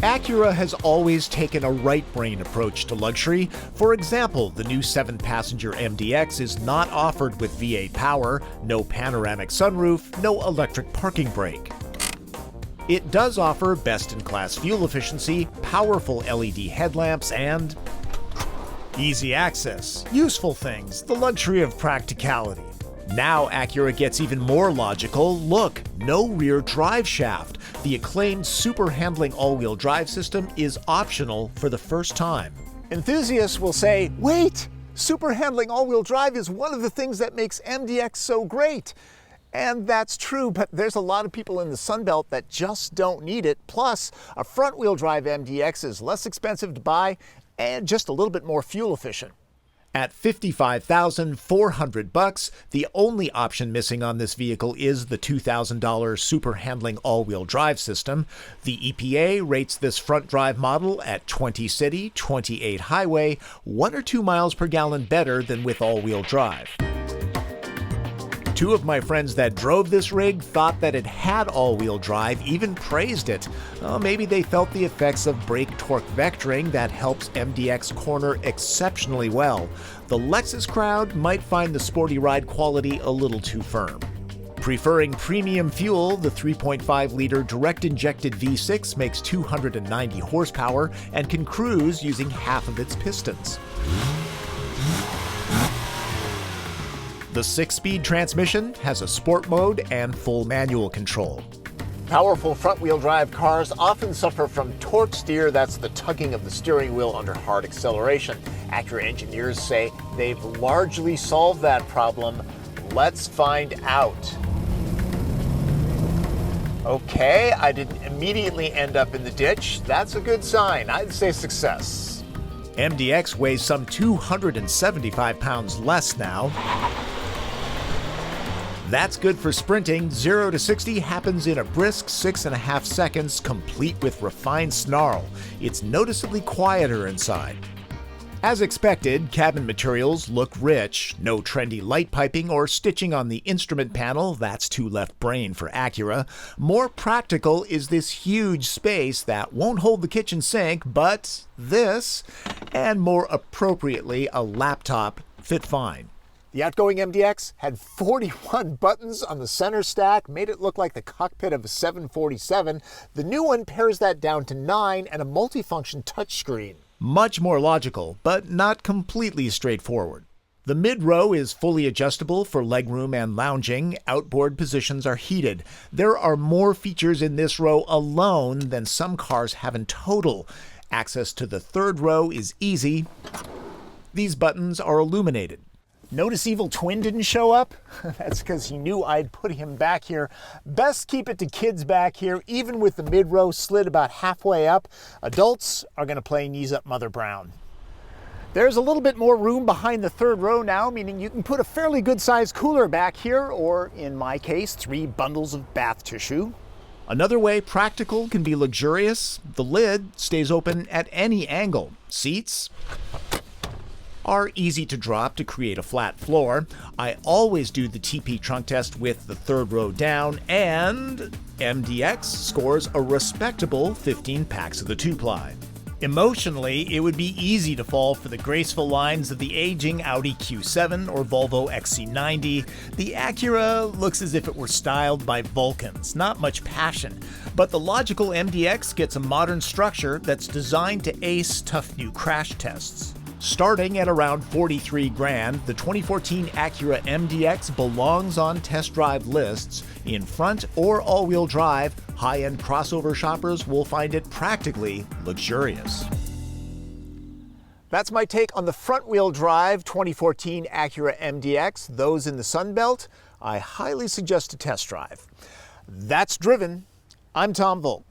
Acura has always taken a right-brain approach to luxury. For example, the new 7-passenger MDX is not offered with V8 power, no panoramic sunroof, no electric parking brake. It does offer best-in-class fuel efficiency, powerful LED headlamps, and easy access. Useful things, the luxury of practicality. Now Acura gets even more logical. Look, no rear drive shaft. The acclaimed super handling all-wheel drive system is optional for the first time. Enthusiasts will say, wait, super handling all-wheel drive is one of the things that makes MDX so great. And that's true, but there's a lot of people in the Sunbelt that just don't need it. Plus, a front-wheel drive MDX is less expensive to buy and just a little bit more fuel efficient. At $55,400, the only option missing on this vehicle is the $2,000 super handling all-wheel drive system. The EPA rates this front drive model at 20 city, 28 highway, 1 or 2 miles per gallon better than with all-wheel drive. Two of my friends that drove this rig thought that it had all-wheel drive, even praised it. Maybe they felt the effects of brake torque vectoring that helps MDX corner exceptionally well. The Lexus crowd might find the sporty ride quality a little too firm. Preferring premium fuel, the 3.5-liter direct-injected V6 makes 290 horsepower and can cruise using half of its pistons. The 6-speed transmission has a sport mode and full manual control. Powerful front-wheel drive cars often suffer from torque steer, that's the tugging of the steering wheel under hard acceleration. Acura engineers say they've largely solved that problem. Let's find out. Okay, I didn't immediately end up in the ditch. That's a good sign. I'd say success. MDX weighs some 275 pounds less now. That's good for sprinting. 0 to 60 happens in a brisk 6.5 seconds, complete with refined snarl. It's noticeably quieter inside. As expected, cabin materials look rich. No trendy light piping or stitching on the instrument panel, that's too left brain for Acura. More practical is this huge space that won't hold the kitchen sink, but this, and more appropriately, a laptop, fit fine. The outgoing MDX had 41 buttons on the center stack, made it look like the cockpit of a 747. The new one pares that down to 9 and a multifunction touchscreen. Much more logical, but not completely straightforward. The mid-row is fully adjustable for legroom and lounging. Outboard positions are heated. There are more features in this row alone than some cars have in total. Access to the third row is easy. These buttons are illuminated. Notice Evil Twin didn't show up? That's because he knew I'd put him back here. Best keep it to kids back here, even with the mid-row slid about halfway up. Adults are going to play Knees Up Mother Brown. There's a little bit more room behind the third row now, meaning you can put a fairly good-sized cooler back here, or in my case, 3 bundles of bath tissue. Another way practical can be luxurious. The lid stays open at any angle. Seats are easy to drop to create a flat floor. I always do the TP trunk test with the third row down, and MDX scores a respectable 15 packs of the 2-ply. Emotionally, it would be easy to fall for the graceful lines of the aging Audi Q7 or Volvo XC90. The Acura looks as if it were styled by Vulcans, not much passion. But the logical MDX gets a modern structure that's designed to ace tough new crash tests. Starting at around 43 grand, the 2014 Acura MDX belongs on test drive lists. In front or all-wheel drive, high-end crossover shoppers will find it practically luxurious. That's my take on the front-wheel drive 2014 Acura MDX. Those in the Sunbelt, I highly suggest a test drive. That's Driven. I'm Tom Voelk.